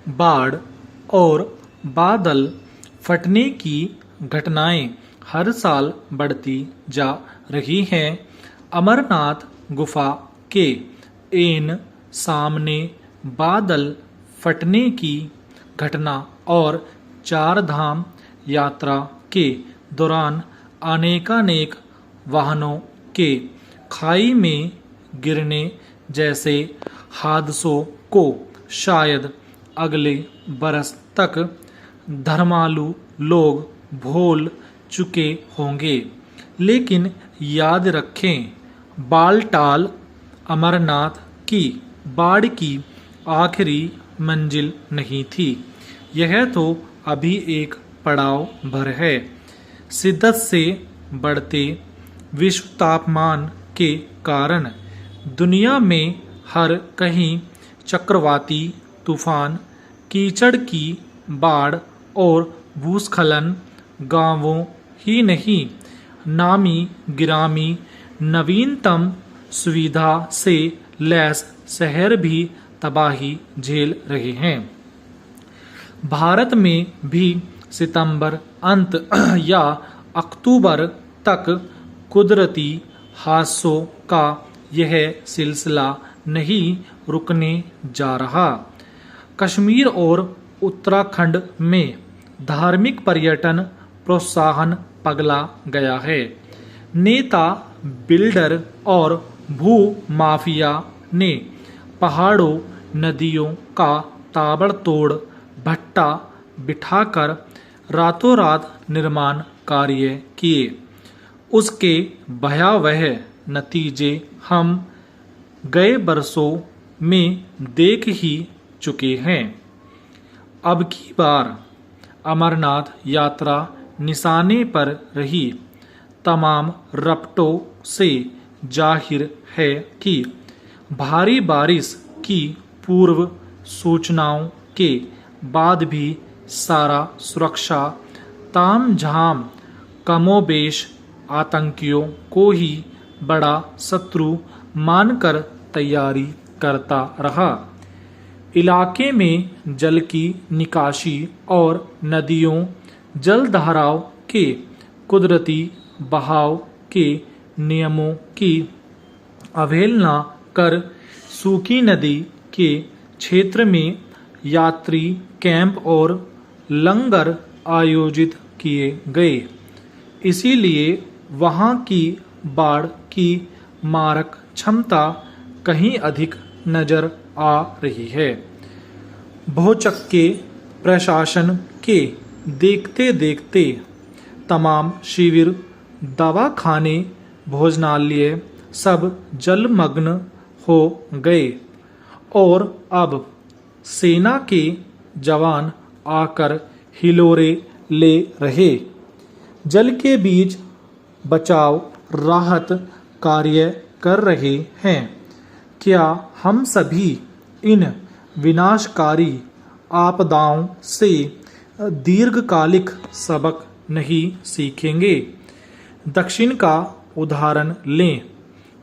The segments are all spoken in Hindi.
बाढ़ और बादल फटने की घटनाएं हर साल बढ़ती जा रही हैं। अमरनाथ गुफा के एन सामने बादल फटने की घटना और चार धाम यात्रा के दौरान अनेकानेक वाहनों के खाई में गिरने जैसे हादसों को शायद अगले बरस तक धर्मालु लोग भूल चुके होंगे। लेकिन याद रखें, बालटाल अमरनाथ की बाढ़ की आखिरी मंजिल नहीं थी। यह तो अभी एक पड़ाव भर है। शिद्दत से बढ़ते विश्व तापमान के कारण दुनिया में हर कहीं चक्रवाती तूफान, कीचड़ की बाढ़ और भूस्खलन गांवों ही नहीं, नामी गिरामी नवीनतम सुविधा से लैस शहर भी तबाही झेल रहे हैं। भारत में भी सितंबर अंत या अक्टूबर तक कुदरती हादसों का यह सिलसिला नहीं रुकने जा रहा। कश्मीर और उत्तराखंड में धार्मिक पर्यटन प्रोत्साहन पगला गया है। नेता, बिल्डर और भू माफिया ने पहाड़ों, नदियों का ताबड़तोड़ भट्टा बिठाकर रातों रात निर्माण कार्य किए। उसके भयावह नतीजे हम गए बरसों में देख ही चुके हैं। अब की बार अमरनाथ यात्रा निशाने पर रही। तमाम रपटों से जाहिर है कि भारी बारिश की पूर्व सूचनाओं के बाद भी सारा सुरक्षा तामझाम कमोबेश आतंकियों को ही बड़ा शत्रु मानकर तैयारी करता रहा। इलाके में जल की निकासी और नदियों जलधाराओं के कुदरती बहाव के नियमों की अवहेलना कर सूखी नदी के क्षेत्र में यात्री कैंप और लंगर आयोजित किए गए। इसीलिए वहां की बाढ़ की मारक क्षमता कहीं अधिक नजर आ रही है। बहुचक्के प्रशासन के देखते देखते तमाम शिविर, दवाखाने, भोजनालय सब जलमग्न हो गए और अब सेना के जवान आकर हिलोरे ले रहे। जल के बीच बचाव राहत कार्य कर रहे हैं। क्या हम सभी इन विनाशकारी आपदाओं से दीर्घकालिक सबक नहीं सीखेंगे? दक्षिण का उदाहरण लें।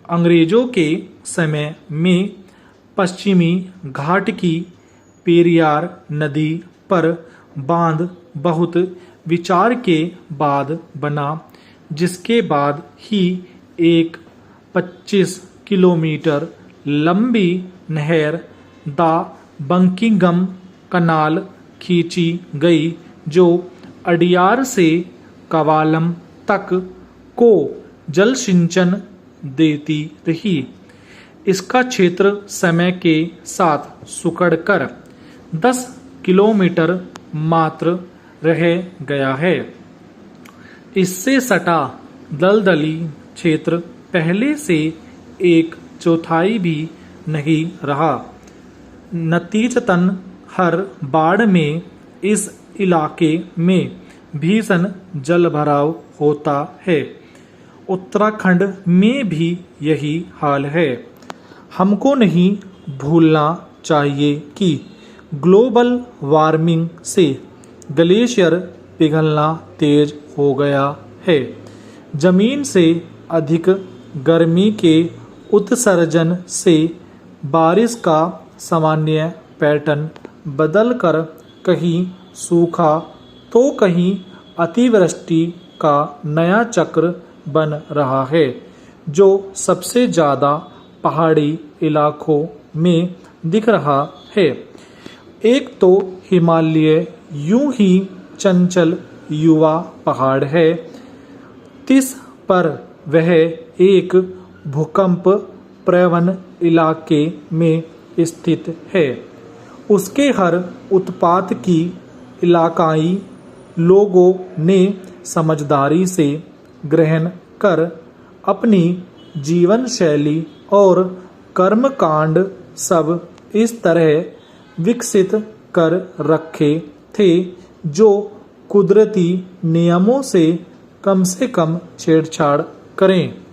अंग्रेजों के समय में पश्चिमी घाट की पेरियार नदी पर बांध बहुत विचार के बाद बना, जिसके बाद ही एक 25 किलोमीटर लंबी नहर द बंकिंगम कनाल खींची गई, जो अडियार से कवालम तक को जल सिंचन देती रही। इसका क्षेत्र समय के साथ सिकुड़कर 10 किलोमीटर मात्र रह गया है। इससे सटा दलदली क्षेत्र पहले से 1/4 भी नहीं रहा। नतीजतन हर बाढ़ में इस इलाके में भीषण जलभराव होता है। उत्तराखंड में भी यही हाल है। हमको नहीं भूलना चाहिए कि ग्लोबल वार्मिंग से ग्लेशियर पिघलना तेज हो गया है। जमीन से अधिक गर्मी के उत्सर्जन से बारिश का सामान्य पैटर्न बदल कर कहीं सूखा तो कहीं अतिवृष्टि का नया चक्र बन रहा है, जो सबसे ज़्यादा पहाड़ी इलाकों में दिख रहा है। एक तो हिमालय यूं ही चंचल युवा पहाड़ है, तिस पर वह एक भूकंप प्रवण इलाके में स्थित है। उसके हर उत्पात की इलाकाई लोगों ने समझदारी से ग्रहण कर अपनी जीवन शैली और कर्मकांड सब इस तरह विकसित कर रखे थे जो कुदरती नियमों से कम छेड़छाड़ करें।